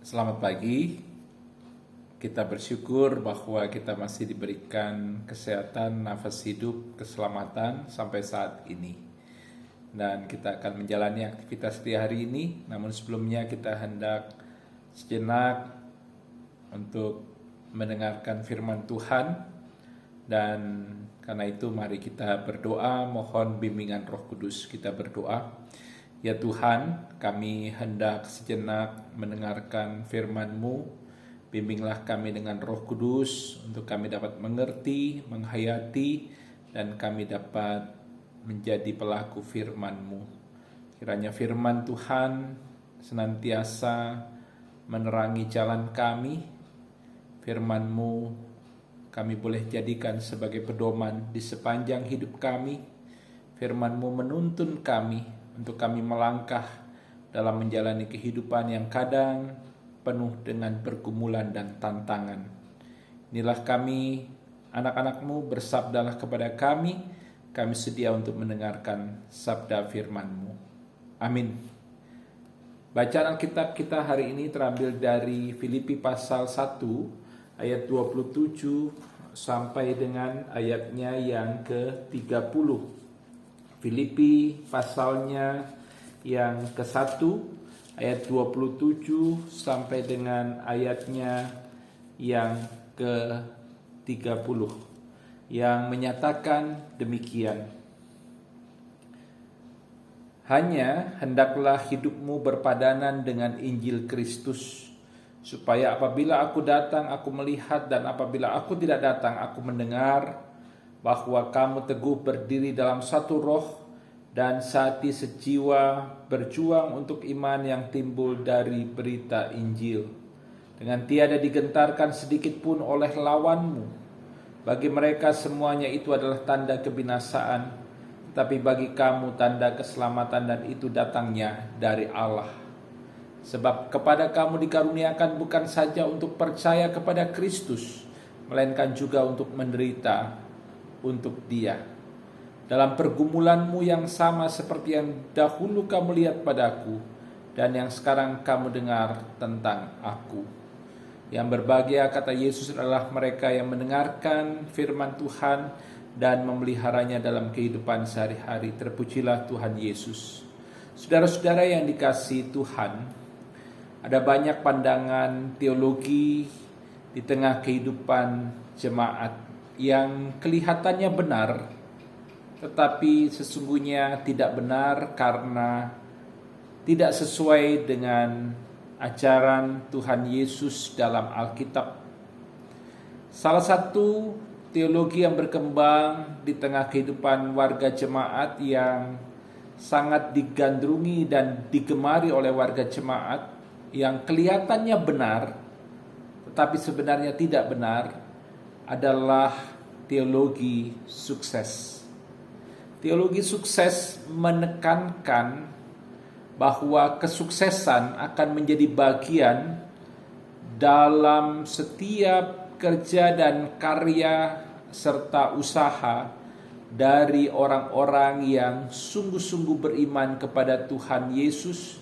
Selamat pagi. Kita bersyukur bahwa kita masih diberikan kesehatan, nafas hidup, keselamatan sampai saat ini. Dan kita akan menjalani aktivitas di hari ini. Namun sebelumnya kita hendak sejenak untuk mendengarkan firman Tuhan. Dan karena itu mari kita berdoa, mohon bimbingan Roh Kudus. Kita berdoa. Ya Tuhan, kami hendak sejenak mendengarkan firman-Mu. Bimbinglah kami dengan Roh Kudus untuk kami dapat mengerti, menghayati, dan kami dapat menjadi pelaku firman-Mu. Kiranya firman Tuhan senantiasa menerangi jalan kami. Firman-Mu kami boleh jadikan sebagai pedoman di sepanjang hidup kami. Firman-Mu menuntun kami untuk kami melangkah dalam menjalani kehidupan yang kadang penuh dengan pergumulan dan tantangan. Inilah kami, anak-anak-Mu, bersabdalah kepada kami sedia untuk mendengarkan sabda firman-Mu. Amin. Bacaan Alkitab kita hari ini terambil dari Filipi pasal 1 ayat 27 sampai dengan ayatnya yang ke-30. Filipi pasalnya yang ke-1 ayat 27 sampai dengan ayatnya yang ke-30 yang menyatakan demikian. Hanya hendaklah hidupmu berpadanan dengan Injil Kristus, supaya apabila aku datang aku melihat, dan apabila aku tidak datang aku mendengar bahwa kamu teguh berdiri dalam satu roh dan sehati sejiwa, berjuang untuk iman yang timbul dari berita Injil, dengan tiada digentarkan sedikit pun oleh lawanmu. Bagi mereka semuanya itu adalah tanda kebinasaan, tapi bagi kamu tanda keselamatan, dan itu datangnya dari Allah. Sebab kepada kamu dikaruniakan bukan saja untuk percaya kepada Kristus, melainkan juga untuk menderita untuk Dia, dalam pergumulanmu yang sama seperti yang dahulu kamu lihat padaku, dan yang sekarang kamu dengar tentang aku. Yang berbahagia, kata Yesus, adalah mereka yang mendengarkan firman Tuhan dan memeliharanya dalam kehidupan sehari-hari. Terpujilah Tuhan Yesus. Saudara-saudara yang dikasihi Tuhan, ada banyak pandangan teologi di tengah kehidupan jemaat yang kelihatannya benar, tetapi sesungguhnya tidak benar karena tidak sesuai dengan ajaran Tuhan Yesus dalam Alkitab. Salah satu teologi yang berkembang di tengah kehidupan warga jemaat yang sangat digandrungi dan digemari oleh warga jemaat, yang kelihatannya benar tetapi sebenarnya tidak benar, adalah teologi sukses. Teologi sukses menekankan bahwa kesuksesan akan menjadi bagian dalam setiap kerja dan karya serta usaha dari orang-orang yang sungguh-sungguh beriman kepada Tuhan Yesus,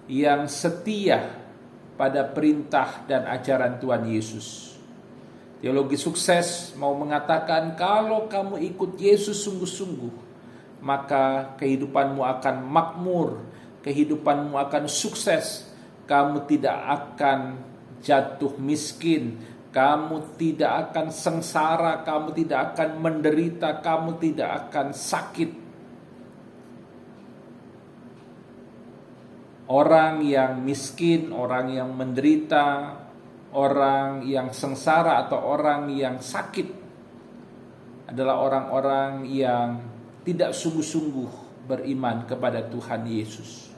yang setia pada perintah dan ajaran Tuhan Yesus. Teologi sukses mau mengatakan kalau kamu ikut Yesus sungguh-sungguh, maka kehidupanmu akan makmur, kehidupanmu akan sukses, kamu tidak akan jatuh miskin, kamu tidak akan sengsara, kamu tidak akan menderita, kamu tidak akan sakit. Orang yang miskin, orang yang menderita, orang yang sengsara atau orang yang sakit adalah orang-orang yang tidak sungguh-sungguh beriman kepada Tuhan Yesus.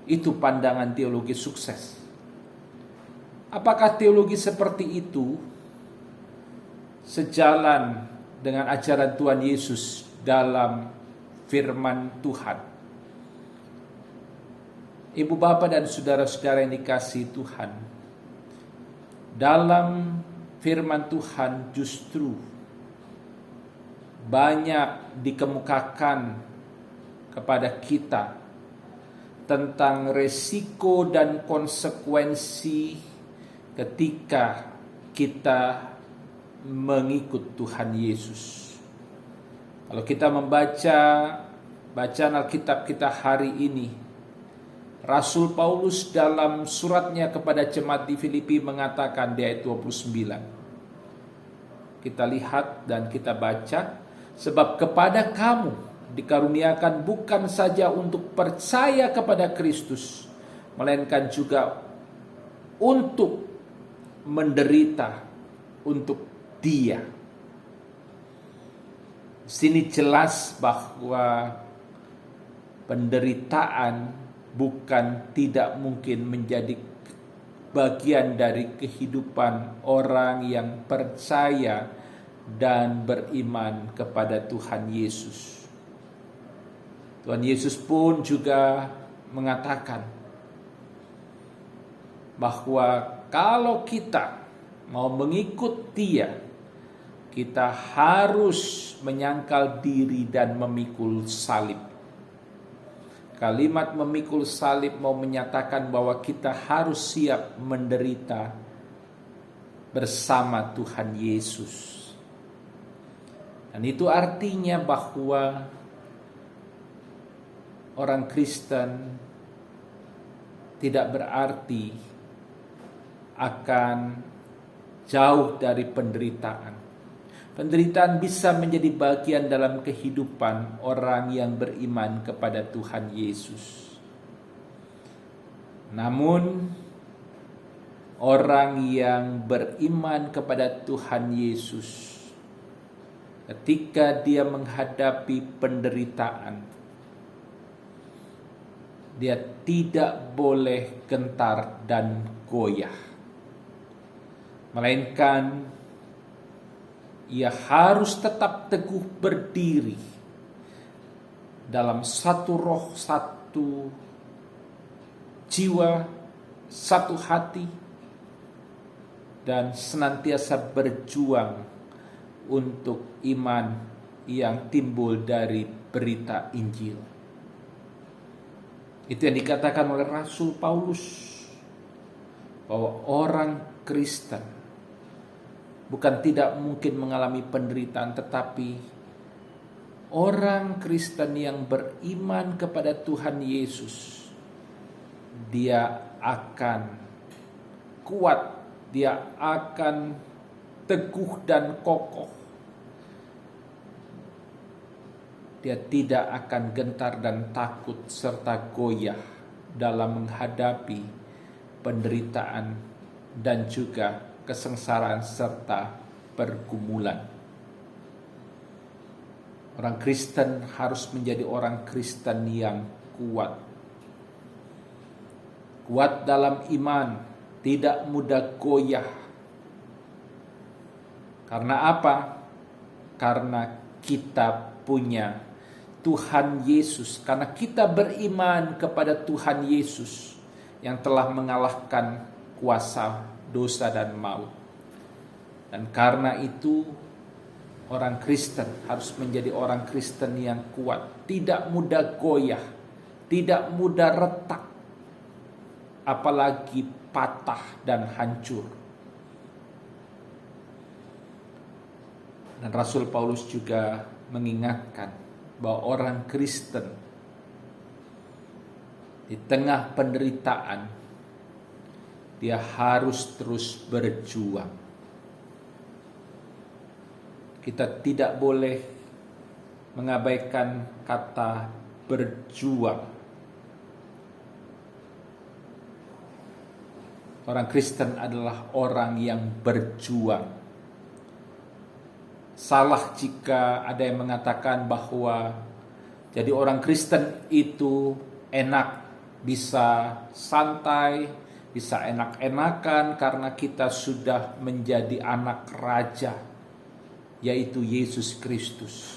Itu pandangan teologi sukses. Apakah teologi seperti itu sejalan dengan ajaran Tuhan Yesus dalam firman Tuhan? Ibu bapak dan saudara-saudara yang dikasihi Tuhan, dalam firman Tuhan justru banyak dikemukakan kepada kita tentang resiko dan konsekuensi ketika kita mengikut Tuhan Yesus. Kalau kita membaca bacaan Alkitab kita hari ini, Rasul Paulus dalam suratnya kepada jemaat di Filipi mengatakan di ayat 29. Kita lihat dan kita baca, sebab kepada kamu dikaruniakan bukan saja untuk percaya kepada Kristus, melainkan juga untuk menderita untuk Dia. Sini jelas bahwa penderitaan bukan tidak mungkin menjadi bagian dari kehidupan orang yang percaya dan beriman kepada Tuhan Yesus. Tuhan Yesus pun juga mengatakan bahwa kalau kita mau mengikut Dia, kita harus menyangkal diri dan memikul salib. Kalimat memikul salib mau menyatakan bahwa kita harus siap menderita bersama Tuhan Yesus. Dan itu artinya bahwa orang Kristen tidak berarti akan jauh dari penderitaan. Penderitaan bisa menjadi bagian dalam kehidupan orang yang beriman kepada Tuhan Yesus. Namun, orang yang beriman kepada Tuhan Yesus, ketika dia menghadapi penderitaan, dia tidak boleh gentar dan goyah, melainkan ia harus tetap teguh berdiri dalam satu roh, satu jiwa, satu hati, dan senantiasa berjuang untuk iman yang timbul dari berita Injil. Itu yang dikatakan oleh Rasul Paulus, bahwa orang Kristen bukan tidak mungkin mengalami penderitaan, tetapi orang Kristen yang beriman kepada Tuhan Yesus, dia akan kuat, dia akan teguh dan kokoh. Dia tidak akan gentar dan takut serta goyah dalam menghadapi penderitaan dan juga kesengsaraan serta pergumulan. Orang Kristen harus menjadi orang Kristen yang kuat. Kuat dalam iman, tidak mudah goyah. Karena apa? Karena kita punya Tuhan Yesus. Karena kita beriman kepada Tuhan Yesus yang telah mengalahkan kuasa dosa dan maut. Dan karena itu orang Kristen harus menjadi orang Kristen yang kuat, tidak mudah goyah, tidak mudah retak, apalagi patah dan hancur. Dan Rasul Paulus juga mengingatkan bahwa orang Kristen di tengah penderitaan dia harus terus berjuang. Kita tidak boleh mengabaikan kata berjuang. Orang Kristen adalah orang yang berjuang. Salah jika ada yang mengatakan bahwa jadi orang Kristen itu enak, bisa santai, bisa enak-enakan karena kita sudah menjadi anak raja, yaitu Yesus Kristus.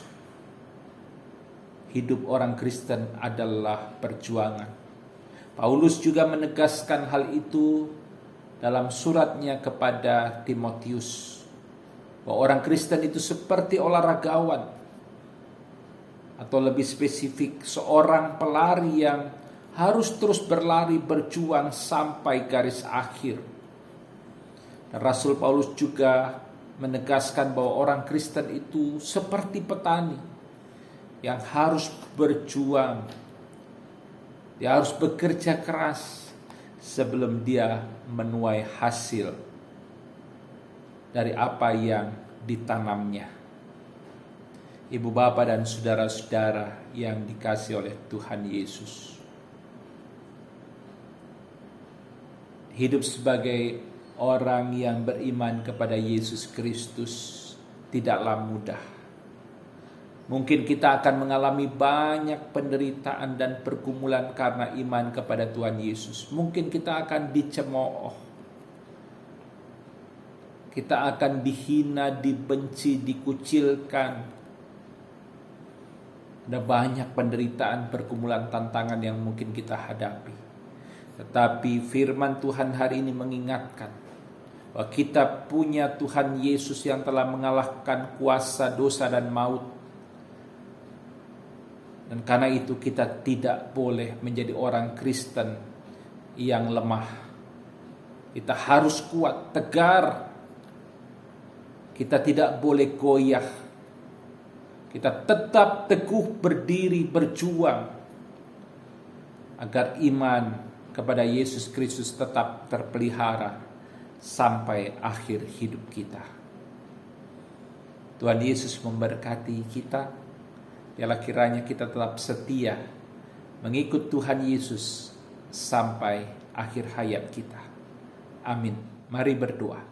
Hidup orang Kristen adalah perjuangan. Paulus juga menegaskan hal itu dalam suratnya kepada Timotius, bahwa orang Kristen itu seperti olahragawan, atau lebih spesifik seorang pelari yang harus terus berlari berjuang sampai garis akhir. Rasul Paulus juga menegaskan bahwa orang Kristen itu seperti petani yang harus berjuang. Dia harus bekerja keras sebelum dia menuai hasil dari apa yang ditanamnya. Ibu bapak dan saudara-saudara yang dikasihi oleh Tuhan Yesus, hidup sebagai orang yang beriman kepada Yesus Kristus tidaklah mudah. Mungkin kita akan mengalami banyak penderitaan dan pergumulan karena iman kepada Tuhan Yesus. Mungkin kita akan dicemooh, kita akan dihina, dibenci, dikucilkan. Ada banyak penderitaan, pergumulan, tantangan yang mungkin kita hadapi. Tetapi firman Tuhan hari ini mengingatkan bahwa kita punya Tuhan Yesus yang telah mengalahkan kuasa dosa dan maut. Dan karena itu kita tidak boleh menjadi orang Kristen yang lemah. Kita harus kuat, tegar. Kita tidak boleh goyah. Kita tetap teguh berdiri, berjuang agar iman kepada Yesus Kristus tetap terpelihara sampai akhir hidup kita. Tuhan Yesus memberkati kita. Biarlah kiranya kita tetap setia mengikut Tuhan Yesus sampai akhir hayat kita. Amin. Mari berdoa.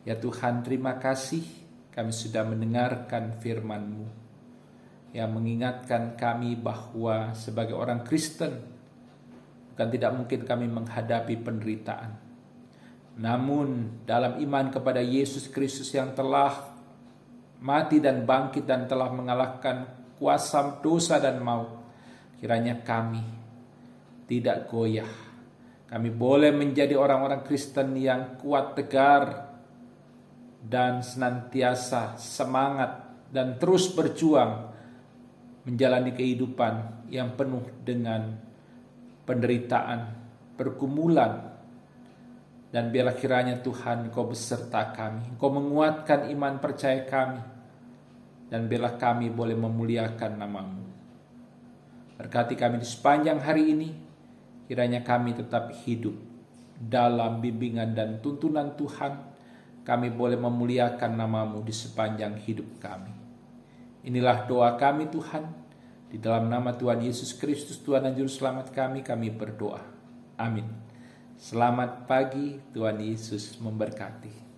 Ya Tuhan, terima kasih kami sudah mendengarkan firman-Mu yang mengingatkan kami bahwa sebagai orang Kristen bukan tidak mungkin kami menghadapi penderitaan. Namun dalam iman kepada Yesus Kristus yang telah mati dan bangkit dan telah mengalahkan kuasa dosa dan maut, kiranya kami tidak goyah. Kami boleh menjadi orang-orang Kristen yang kuat, tegar, dan senantiasa semangat dan terus berjuang menjalani kehidupan yang penuh dengan penderitaan, pergumulan. Dan biarlah kiranya Tuhan Engkau beserta kami, Engkau menguatkan iman percaya kami, dan biarlah kami boleh memuliakan nama-Mu. Berkati kami di sepanjang hari ini, kiranya kami tetap hidup dalam bimbingan dan tuntunan Tuhan. Kami boleh memuliakan nama-Mu di sepanjang hidup kami. Inilah doa kami Tuhan, di dalam nama Tuhan Yesus Kristus, Tuhan dan Juru Selamat kami berdoa. Amin. Selamat pagi, Tuhan Yesus memberkati.